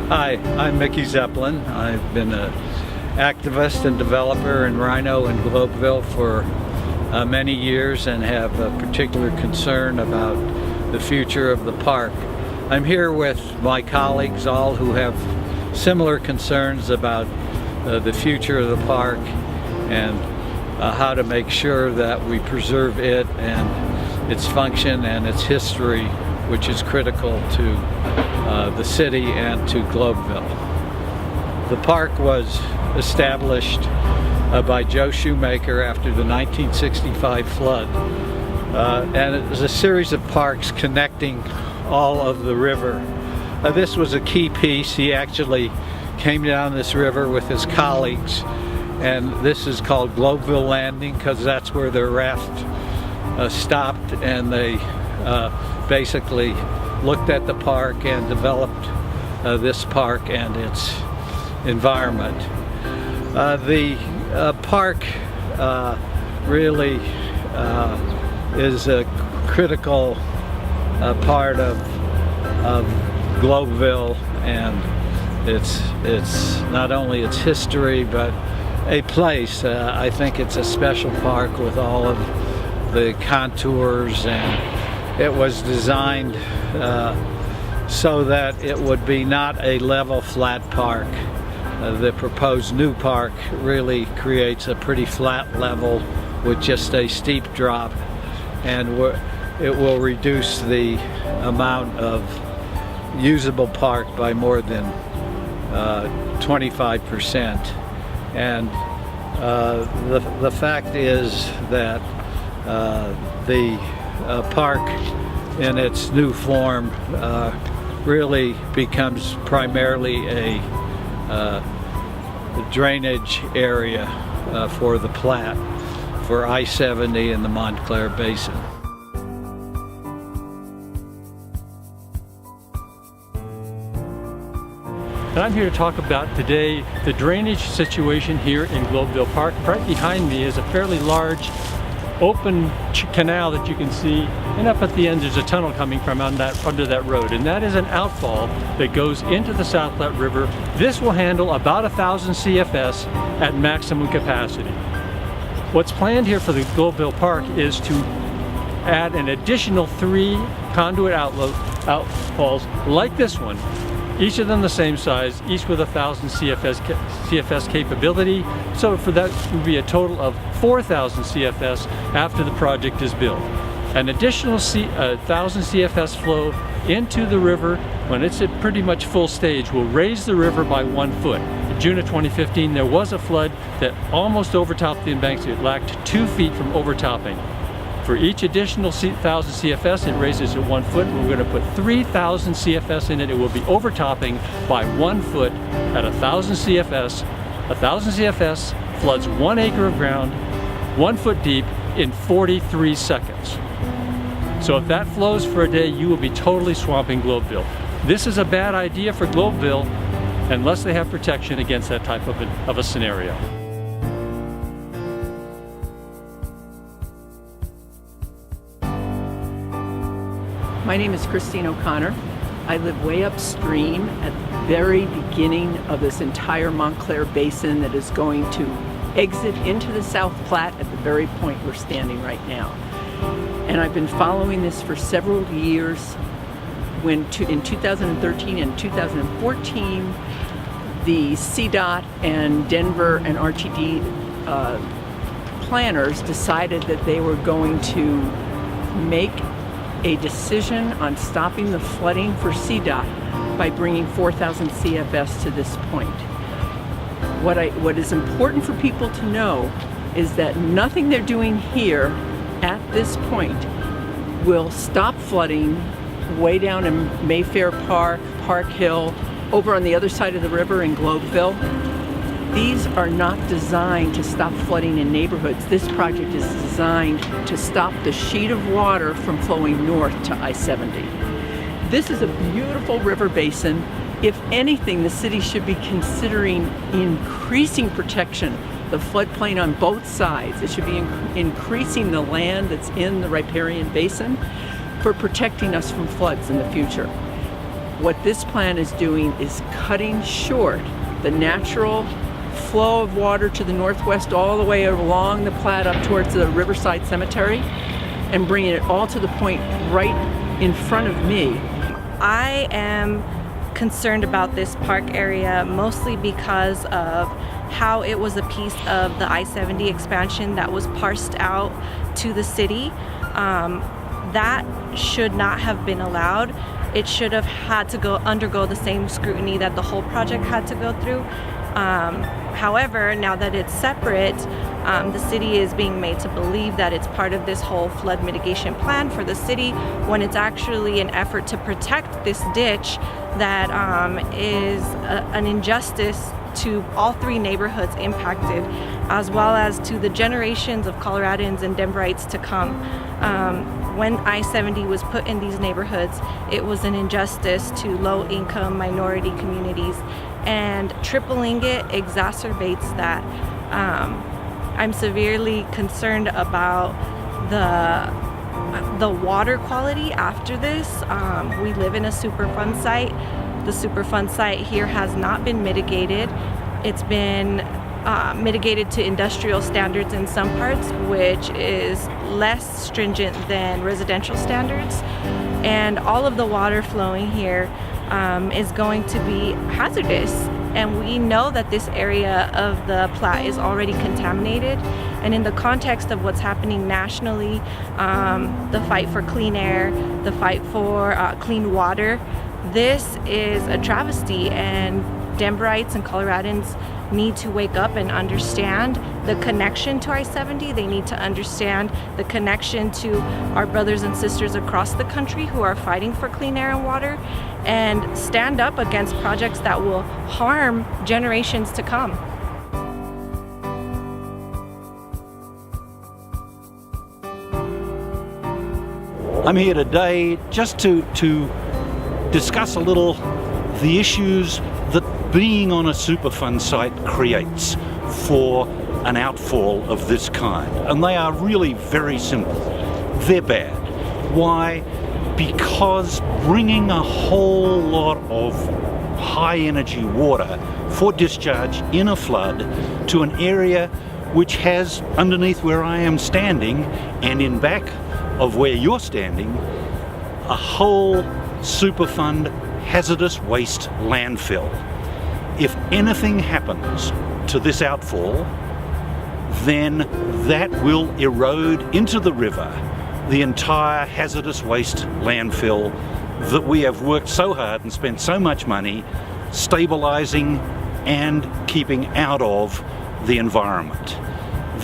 Hi, I'm Mickey Zeppelin. I've been an activist and developer in Rhino and Globeville for many years and have a particular concern about the future of the park. I'm here with my colleagues, all who have similar concerns about the future of the park and how to make sure that we preserve it and its function and its history, which is critical to the city and to Globeville. The park was established by Joe Shoemaker after the 1965 flood, and it was a series of parks connecting all of the river. This was a key piece. He actually came down this river with his colleagues, and this is called Globeville Landing because that's where their raft stopped, and they basically looked at the park and developed this park and its environment. The park really is a critical part of Globeville, and it's not only its history but a place. I think it's a special park with all of the contours, and it was designed so that it would be not a level flat park. The proposed new park really creates a pretty flat level with just a steep drop, and it will reduce the amount of usable park by more than 25%. And the fact is that the park in its new form really becomes primarily a drainage area for the Platte, for I-70 and the Montclair Basin. And I'm here to talk about today the drainage situation here in Globeville Park. Right behind me is a fairly large open canal that you can see, and up at the end there's a tunnel coming from under that road, and that is an outfall that goes into the South Platte River. This will handle about 1,000 CFS at maximum capacity. What's planned here for the Globeville Park is to add an additional 3 conduit outfalls like this one, each of them the same size, each with 1,000 CFS capability. So for that would be a total of 4,000 CFS after the project is built. An additional 1,000 CFS flow into the river when it's at pretty much full stage will raise the river by 1 foot. In June of 2015, there was a flood that almost overtopped the embankment. It lacked 2 feet from overtopping. For each additional 1,000 CFS, it raises it 1 foot. We're going to put 3,000 CFS in it. It will be overtopping by 1 foot at 1,000 CFS. 1,000 CFS floods 1 acre of ground, 1 foot deep in 43 seconds. So if that flows for a day, you will be totally swamping Globeville. This is a bad idea for Globeville unless they have protection against that type of a scenario. My name is Christine O'Connor. I live way upstream at the very beginning of this entire Montclair Basin that is going to exit into the South Platte at the very point we're standing right now. And I've been following this for several years. When in 2013 and 2014, the CDOT and Denver and RTD planners decided that they were going to make a decision on stopping the flooding for CDOT by bringing 4,000 CFS to this point. What is important for people to know is that nothing they're doing here at this point will stop flooding way down in Mayfair Park, Park Hill, over on the other side of the river in Globeville. These are not designed to stop flooding in neighborhoods. This project is designed to stop the sheet of water from flowing north to I-70. This is a beautiful river basin. If anything, the city should be considering increasing protection, the floodplain on both sides. It should be increasing the land that's in the riparian basin for protecting us from floods in the future. What this plan is doing is cutting short the natural flow of water to the northwest all the way along the Platte up towards the Riverside Cemetery and bringing it all to the point right in front of me. I am concerned about this park area mostly because of how it was a piece of the I-70 expansion that was parsed out to the city. That should not have been allowed. It should have had to undergo the same scrutiny that the whole project had to go through. However, now that it's separate, the city is being made to believe that it's part of this whole flood mitigation plan for the city, when it's actually an effort to protect this ditch that is an injustice to all three neighborhoods impacted, as well as to the generations of Coloradans and Denverites to come. When I-70 was put in these neighborhoods, it was an injustice to low-income minority communities, and tripling it exacerbates that. I'm severely concerned about the water quality after this. We live in a Superfund site. The Superfund site here has not been mitigated. It's been mitigated to industrial standards in some parts, which is less stringent than residential standards. And all of the water flowing here is going to be hazardous. And we know that this area of the Platte is already contaminated. And in the context of what's happening nationally, the fight for clean air, the fight for clean water, this is a travesty, and Denverites and Coloradans need to wake up and understand the connection to I-70. They need to understand the connection to our brothers and sisters across the country who are fighting for clean air and water, and stand up against projects that will harm generations to come. I'm here today just to discuss a little the issues that being on a Superfund site creates for an outfall of this kind. And they are really very simple. They're bad. Why? Because bringing a whole lot of high energy water for discharge in a flood to an area which has, underneath where I am standing and in back of where you're standing, a whole Superfund hazardous waste landfill. If anything happens to this outfall, then that will erode into the river the entire hazardous waste landfill that we have worked so hard and spent so much money stabilizing and keeping out of the environment.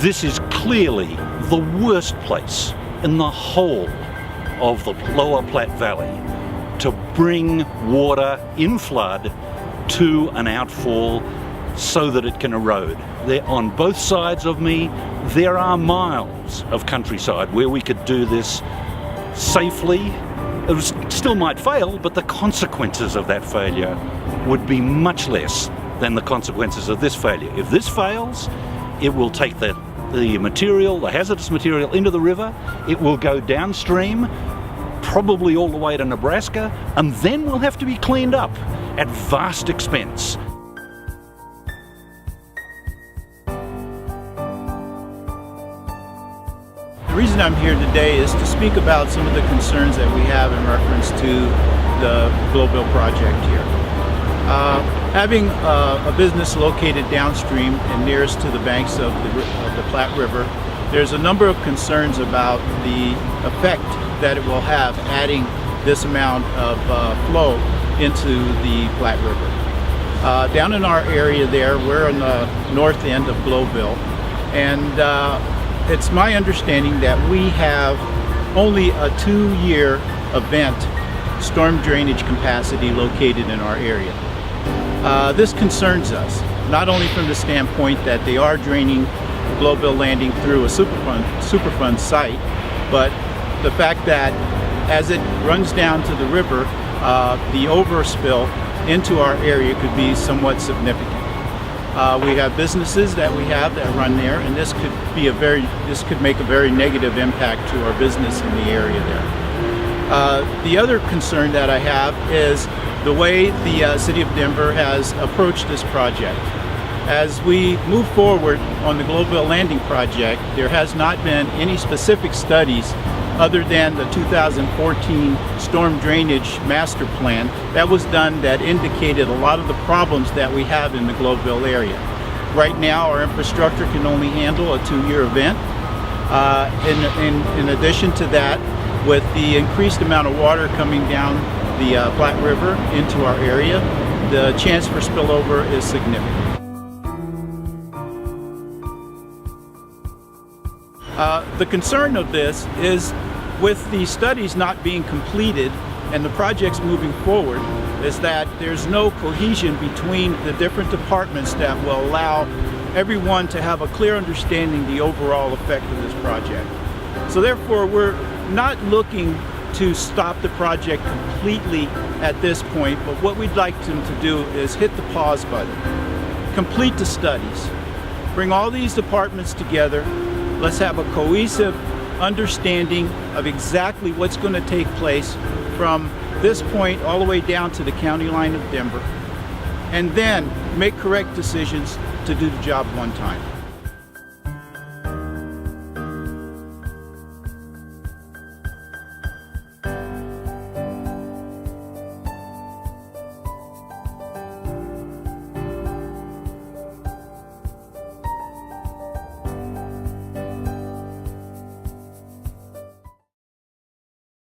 This is clearly the worst place in the whole of the lower Platte Valley to bring water in flood to an outfall so that it can erode. There, on both sides of me, there are miles of countryside where we could do this safely. It still might fail, but the consequences of that failure would be much less than the consequences of this failure. If this fails, it will take the material, the hazardous material, into the river. It will go downstream, probably all the way to Nebraska, and then will have to be cleaned up at vast expense. The reason I'm here today is to speak about some of the concerns that we have in reference to the Globeville project here. Having a business located downstream and nearest to the banks of the Platte River, there's a number of concerns about the effect that it will have adding this amount of flow into the Platte River. Down in our area there, we're on the north end of Globeville, and it's my understanding that we have only a 2-year event storm drainage capacity located in our area. This concerns us, not only from the standpoint that they are draining Globeville Landing through a Superfund site, but the fact that as it runs down to the river, the overspill into our area could be somewhat significant. We have businesses that run there, and this could make a very negative impact to our business in the area there. The other concern that I have is the way the City of Denver has approached this project. As we move forward on the Globeville Landing project, there has not been any specific studies other than the 2014 storm drainage master plan that was done that indicated a lot of the problems that we have in the Globeville area. Right now, our infrastructure can only handle a 2-year event. In addition to that, with the increased amount of water coming down the Platte River into our area, the chance for spillover is significant. The concern of this is with the studies not being completed and the projects moving forward is that there's no cohesion between the different departments that will allow everyone to have a clear understanding of the overall effect of this project. So therefore, we're not looking to stop the project completely at this point, but what we'd like them to do is hit the pause button, complete the studies, bring all these departments together. Let's have a cohesive understanding of exactly what's going to take place from this point all the way down to the county line of Denver, and then make correct decisions to do the job one time.